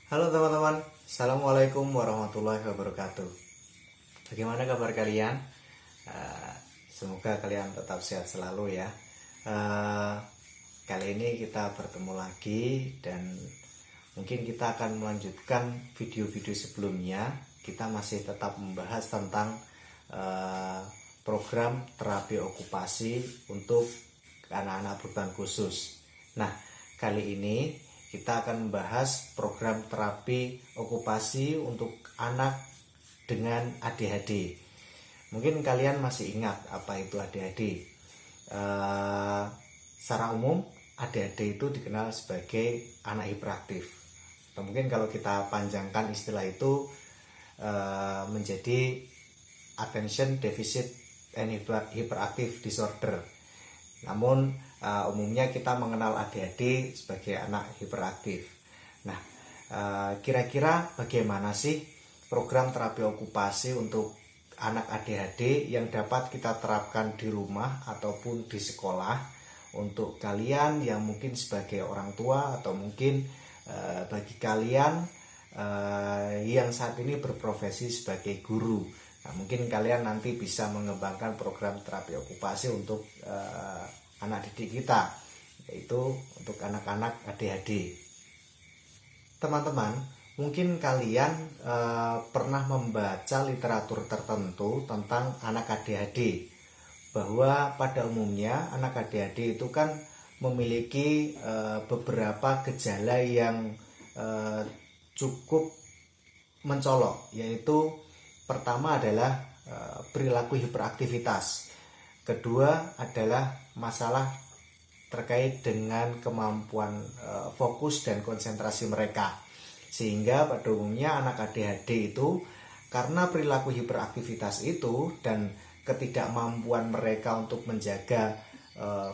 Halo teman-teman, Assalamualaikum warahmatullahi wabarakatuh. Bagaimana kabar kalian? Semoga kalian tetap sehat selalu ya. Kali ini kita bertemu lagi dan mungkin kita akan melanjutkan video-video sebelumnya. Kita masih tetap membahas tentang program terapi okupasi untuk anak-anak berkebutuhan khusus. Nah, kali ini kita akan membahas program terapi okupasi untuk anak dengan ADHD. Mungkin kalian masih ingat apa itu ADHD. Secara umum ADHD itu dikenal sebagai anak hiperaktif. Atau mungkin kalau kita panjangkan istilah itu menjadi Attention Deficit and Hyperactive Disorder. Namun umumnya kita mengenal ADHD sebagai anak hiperaktif. Nah, kira-kira bagaimana sih program terapi okupasi untuk anak ADHD yang dapat kita terapkan di rumah ataupun di sekolah untuk kalian yang mungkin sebagai orang tua atau mungkin bagi kalian yang saat ini berprofesi sebagai guru. Nah, mungkin kalian nanti bisa mengembangkan program terapi okupasi untuk anak didik kita, yaitu untuk anak-anak ADHD. Teman-teman, mungkin kalian pernah membaca literatur tertentu tentang anak ADHD, bahwa pada umumnya anak ADHD itu kan memiliki beberapa gejala yang cukup mencolok, yaitu pertama adalah perilaku hiperaktivitas. Kedua adalah masalah terkait dengan kemampuan fokus dan konsentrasi mereka. Sehingga pada umumnya anak ADHD itu karena perilaku hiperaktivitas itu dan ketidakmampuan mereka untuk menjaga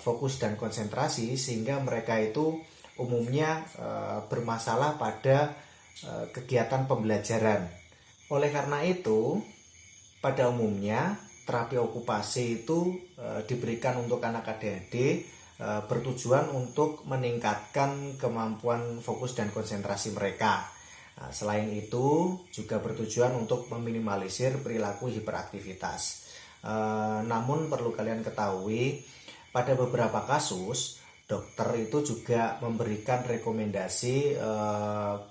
fokus dan konsentrasi, sehingga mereka itu umumnya bermasalah pada kegiatan pembelajaran. Oleh karena itu, pada umumnya terapi okupasi itu diberikan untuk anak ADHD bertujuan untuk meningkatkan kemampuan fokus dan konsentrasi mereka. Nah, selain itu juga bertujuan untuk meminimalisir perilaku hiperaktivitas. Namun perlu kalian ketahui, pada beberapa kasus dokter itu juga memberikan rekomendasi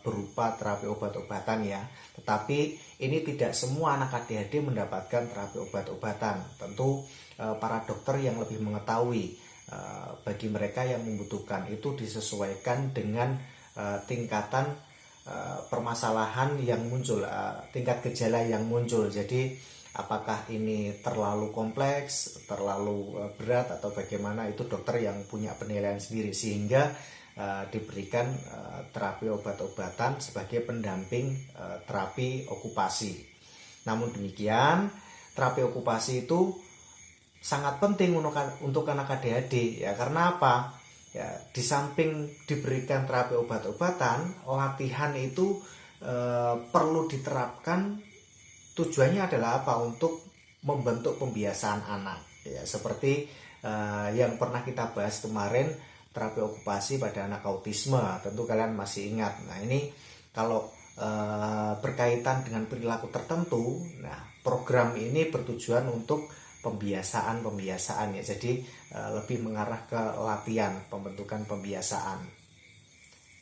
berupa terapi obat-obatan ya. Tetapi ini tidak semua anak ADHD mendapatkan terapi obat-obatan. Tentu para dokter yang lebih mengetahui bagi mereka yang membutuhkan itu disesuaikan dengan tingkatan permasalahan yang muncul, tingkat gejala yang muncul. Jadi apakah ini terlalu kompleks, terlalu berat atau bagaimana, itu dokter yang punya penilaian sendiri, sehingga diberikan terapi obat-obatan sebagai pendamping terapi okupasi. Namun demikian, terapi okupasi itu sangat penting untuk anak ADHD ya. Karena apa? Ya, di samping diberikan terapi obat-obatan, latihan itu perlu diterapkan. Tujuannya adalah apa? Untuk membentuk pembiasaan anak ya, seperti yang pernah kita bahas kemarin, terapi okupasi pada anak autisme. Tentu kalian masih ingat. Nah, ini kalau berkaitan dengan perilaku tertentu, nah program ini bertujuan untuk pembiasaan ya. Jadi lebih mengarah ke latihan, pembentukan pembiasaan.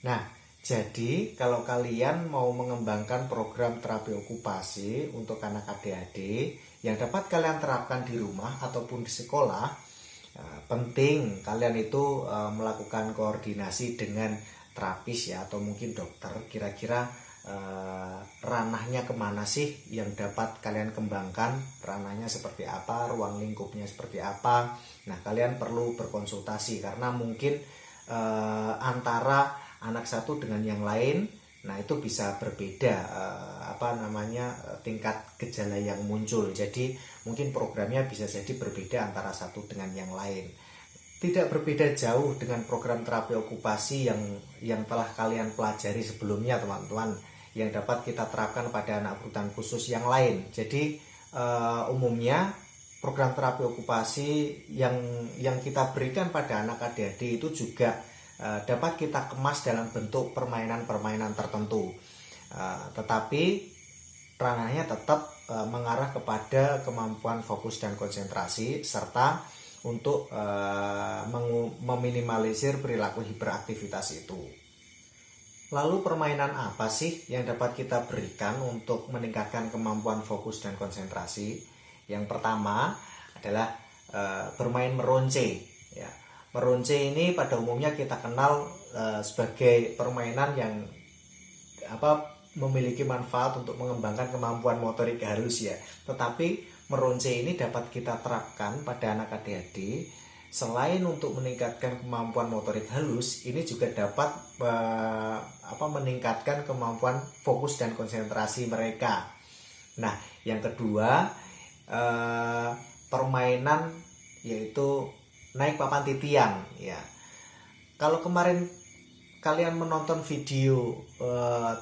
Nah, jadi kalau kalian mau mengembangkan program terapi okupasi untuk anak ADHD yang dapat kalian terapkan di rumah ataupun di sekolah, penting kalian itu melakukan koordinasi dengan terapis ya, atau mungkin dokter. Kira-kira ranahnya kemana sih yang dapat kalian kembangkan, ranahnya seperti apa, ruang lingkupnya seperti apa. Nah, kalian perlu berkonsultasi karena mungkin antara anak satu dengan yang lain, nah itu bisa berbeda tingkat gejala yang muncul. Jadi mungkin programnya bisa jadi berbeda antara satu dengan yang lain. Tidak berbeda jauh dengan program terapi okupasi yang telah kalian pelajari sebelumnya teman-teman, yang dapat kita terapkan pada anak berkebutuhan khusus yang lain. Jadi umumnya program terapi okupasi yang kita berikan pada anak ADHD itu juga dapat kita kemas dalam bentuk permainan-permainan tertentu. tetapi ranahnya tetap mengarah kepada kemampuan fokus dan konsentrasi serta untuk meminimalisir perilaku hiperaktivitas itu. Lalu permainan apa sih yang dapat kita berikan untuk meningkatkan kemampuan fokus dan konsentrasi? Yang pertama adalah bermain meronce. Ya, meronce ini pada umumnya kita kenal sebagai permainan yang memiliki manfaat untuk mengembangkan kemampuan motorik halus ya. Tetapi meronce ini dapat kita terapkan pada anak ADHD selain untuk meningkatkan kemampuan motorik halus, ini juga dapat meningkatkan kemampuan fokus dan konsentrasi mereka. Nah, yang kedua permainan yaitu naik papan titian ya. Kalau kemarin kalian menonton video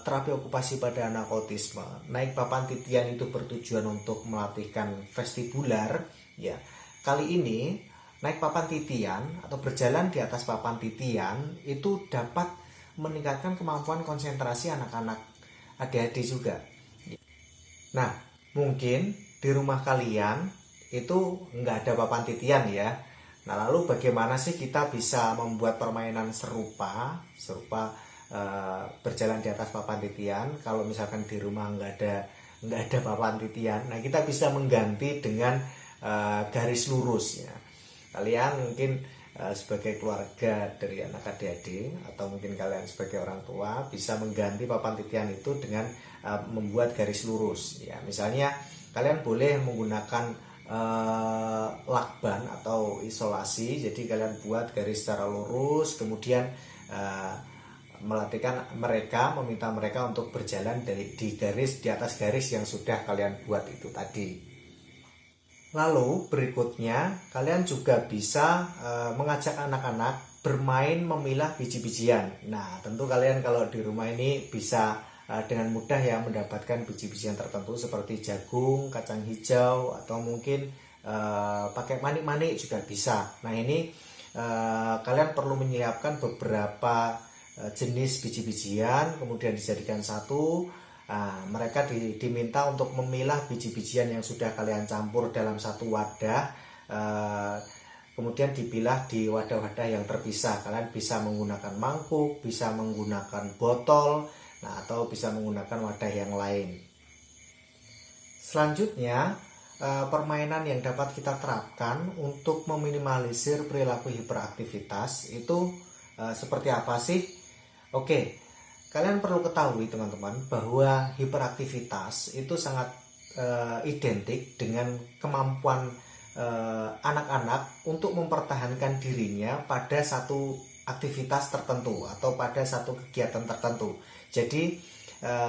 terapi okupasi pada anak autisme, naik papan titian itu bertujuan untuk melatihkan vestibular ya. Kali ini naik papan titian atau berjalan di atas papan titian itu dapat meningkatkan kemampuan konsentrasi anak-anak ADHD juga. Nah, mungkin di rumah kalian itu nggak ada papan titian ya. Nah, lalu bagaimana sih kita bisa membuat permainan serupa berjalan di atas papan titian? Kalau misalkan di rumah nggak ada papan titian, nah kita bisa mengganti dengan garis lurus ya. Kalian mungkin sebagai keluarga dari anak ADHD atau mungkin kalian sebagai orang tua bisa mengganti papan titian itu dengan membuat garis lurus ya. Misalnya kalian boleh menggunakan lakban atau isolasi, jadi kalian buat garis secara lurus, kemudian meminta mereka untuk berjalan di atas garis yang sudah kalian buat itu tadi. Lalu berikutnya kalian juga bisa mengajak anak-anak bermain memilah biji-bijian. Nah, tentu kalian kalau di rumah ini bisa dengan mudah ya mendapatkan biji-bijian tertentu seperti jagung, kacang hijau, atau mungkin pakai manik-manik juga bisa. Nah, ini kalian perlu menyiapkan beberapa jenis biji-bijian, kemudian dijadikan satu. Mereka diminta untuk memilah biji-bijian yang sudah kalian campur dalam satu wadah, kemudian dipilah di wadah-wadah yang terpisah. Kalian bisa menggunakan mangkuk, bisa menggunakan botol, atau bisa menggunakan wadah yang lain. Selanjutnya, permainan yang dapat kita terapkan untuk meminimalisir perilaku hiperaktivitas itu seperti apa sih? Oke, kalian perlu ketahui teman-teman bahwa hiperaktivitas itu sangat identik dengan kemampuan anak-anak untuk mempertahankan dirinya pada satu aktivitas tertentu atau pada satu kegiatan tertentu. Jadi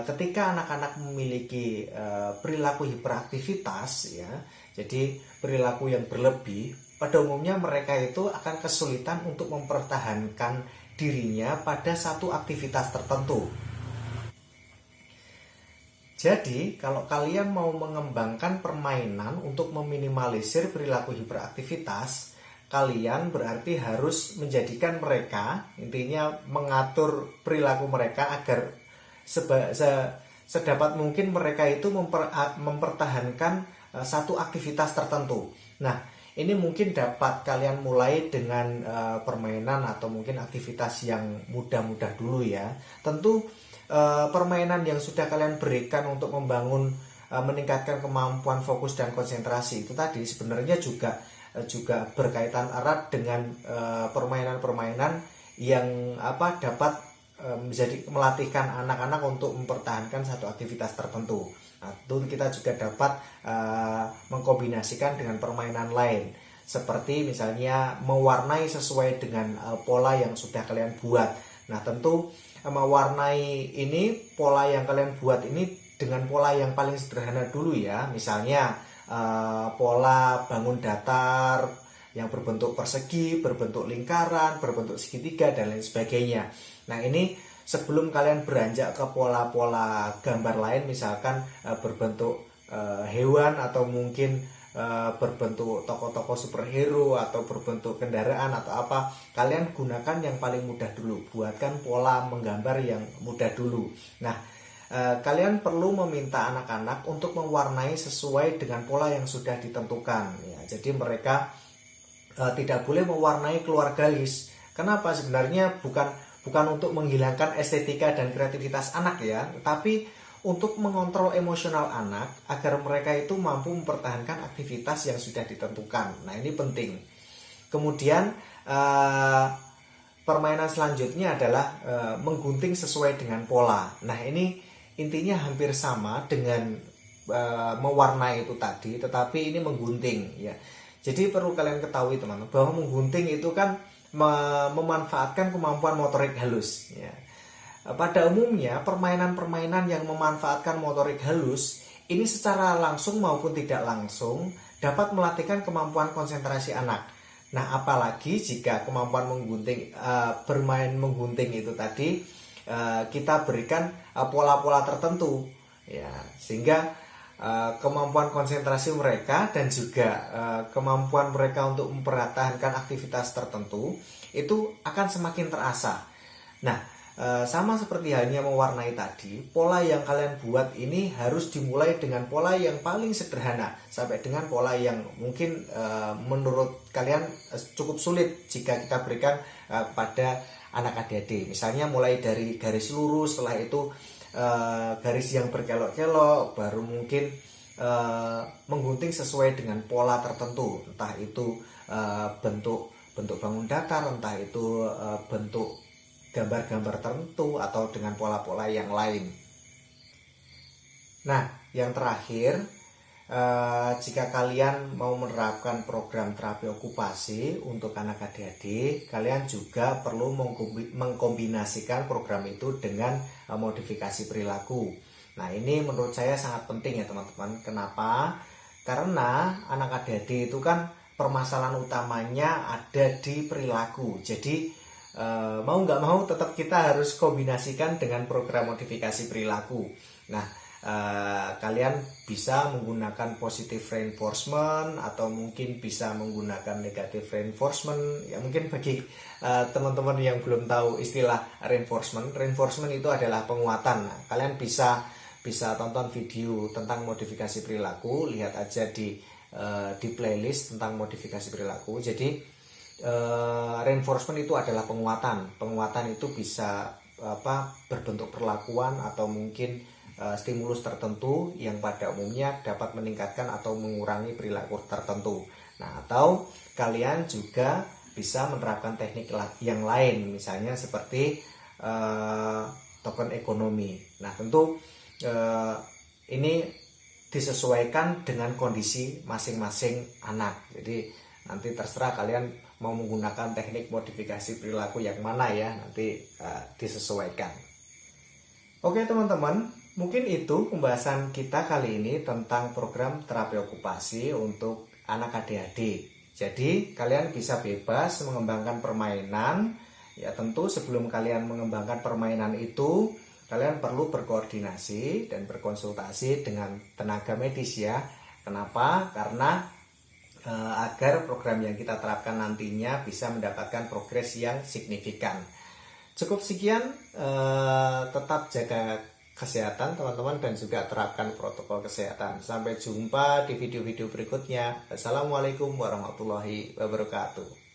ketika anak-anak memiliki perilaku hiperaktivitas ya, jadi perilaku yang berlebih, pada umumnya mereka itu akan kesulitan untuk mempertahankan dirinya pada satu aktivitas tertentu. Jadi kalau kalian mau mengembangkan permainan untuk meminimalisir perilaku hiperaktivitas, kalian berarti harus menjadikan mereka, intinya mengatur perilaku mereka agar sedapat mungkin mereka itu mempertahankan satu aktivitas tertentu. Nah, ini mungkin dapat kalian mulai dengan permainan atau mungkin aktivitas yang mudah-mudah dulu ya. Tentu permainan yang sudah kalian berikan untuk meningkatkan kemampuan fokus dan konsentrasi itu tadi sebenarnya juga berkaitan erat dengan permainan-permainan yang dapat melatihkan anak-anak untuk mempertahankan satu aktivitas tertentu. Nah, tentu kita juga dapat mengkombinasikan dengan permainan lain seperti misalnya mewarnai sesuai dengan pola yang sudah kalian buat. Nah, tentu mewarnai ini, pola yang kalian buat ini dengan pola yang paling sederhana dulu ya. Misalnya pola bangun datar yang berbentuk persegi, berbentuk lingkaran, berbentuk segitiga, dan lain sebagainya. Nah, ini sebelum kalian beranjak ke pola-pola gambar lain, misalkan berbentuk hewan atau mungkin berbentuk tokoh-tokoh superhero atau berbentuk kendaraan atau apa, kalian gunakan yang paling mudah dulu, buatkan pola menggambar yang mudah dulu. Nah, kalian perlu meminta anak-anak untuk mewarnai sesuai dengan pola yang sudah ditentukan. Ya, jadi mereka tidak boleh mewarnai keluarga list. Kenapa? Sebenarnya bukan untuk menghilangkan estetika dan kreativitas anak ya, tapi untuk mengontrol emosional anak agar mereka itu mampu mempertahankan aktivitas yang sudah ditentukan. Nah, ini penting. Kemudian permainan selanjutnya adalah menggunting sesuai dengan pola. Nah, ini intinya hampir sama dengan mewarnai itu tadi, tetapi ini menggunting ya. Jadi perlu kalian ketahui teman-teman bahwa menggunting itu kan memanfaatkan kemampuan motorik halus ya. Pada umumnya permainan-permainan yang memanfaatkan motorik halus ini secara langsung maupun tidak langsung dapat melatihkan kemampuan konsentrasi anak. Nah, apalagi jika kemampuan menggunting bermain menggunting itu tadi kita berikan pola-pola tertentu ya, sehingga kemampuan konsentrasi mereka dan juga kemampuan mereka untuk mempertahankan aktivitas tertentu itu akan semakin terasah. Nah, sama seperti halnya mewarnai tadi, pola yang kalian buat ini harus dimulai dengan pola yang paling sederhana sampai dengan pola yang mungkin menurut kalian cukup sulit jika kita berikan kepada anak adik-adik. Misalnya mulai dari garis lurus, setelah itu garis yang berkelok-kelok, baru mungkin menggunting sesuai dengan pola tertentu, entah itu bentuk bangun datar, entah itu bentuk gambar-gambar tertentu atau dengan pola-pola yang lain. Nah, yang terakhir, jika kalian mau menerapkan program terapi okupasi untuk anak adik-adik, kalian juga perlu mengkombinasikan program itu dengan modifikasi perilaku. Nah, ini menurut saya sangat penting ya teman-teman. Kenapa? Karena anak adik-adik itu kan permasalahan utamanya ada di perilaku. Jadi mau nggak mau tetap kita harus kombinasikan dengan program modifikasi perilaku. Nah, kalian bisa menggunakan positive reinforcement atau mungkin bisa menggunakan negative reinforcement. Ya, mungkin bagi teman-teman yang belum tahu istilah reinforcement itu adalah penguatan. Nah, kalian bisa tonton video tentang modifikasi perilaku, lihat aja di playlist tentang modifikasi perilaku. Jadi reinforcement itu adalah penguatan itu bisa berbentuk perlakuan atau mungkin stimulus tertentu yang pada umumnya dapat meningkatkan atau mengurangi perilaku tertentu. Nah, atau kalian juga bisa menerapkan teknik yang lain, misalnya seperti token ekonomi. Nah, tentu ini disesuaikan dengan kondisi masing-masing anak. Jadi nanti terserah kalian mau menggunakan teknik modifikasi perilaku yang mana ya, nanti disesuaikan. Oke teman-teman, mungkin itu pembahasan kita kali ini tentang program terapi okupasi untuk anak adik-adik. Jadi kalian bisa bebas mengembangkan permainan. Ya, tentu sebelum kalian mengembangkan permainan itu, kalian perlu berkoordinasi dan berkonsultasi dengan tenaga medis ya. Kenapa? Karena agar program yang kita terapkan nantinya bisa mendapatkan progres yang signifikan. Cukup sekian, tetap jaga kesehatan teman-teman dan juga terapkan protokol kesehatan. Sampai jumpa di video-video berikutnya. Assalamualaikum warahmatullahi wabarakatuh.